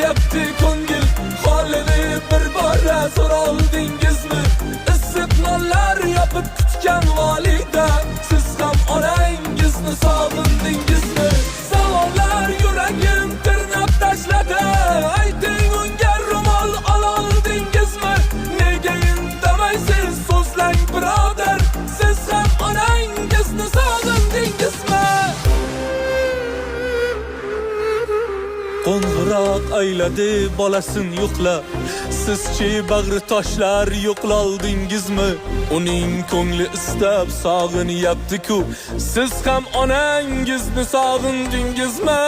yaptı ko'ngil holini bir bora so'raldingizmi? Issiq nonlar yopib kutgan volida, siz ham onangizni sog'indingizmi? Savollar yuragim tirnab tashladi, ayting unga ro'mol oldingizmi? Nega indamaysiz, so'zlang birodar, siz ham onangizni sog'indingizmi? Qo'ng'iroq ayladi bolasin yo'qlab, sizchi bag'ri toshlar yo'qloldingizmi? Uning ko'ngli istab sog'inyapti-ku, siz ham onangizni sog'indingizmi?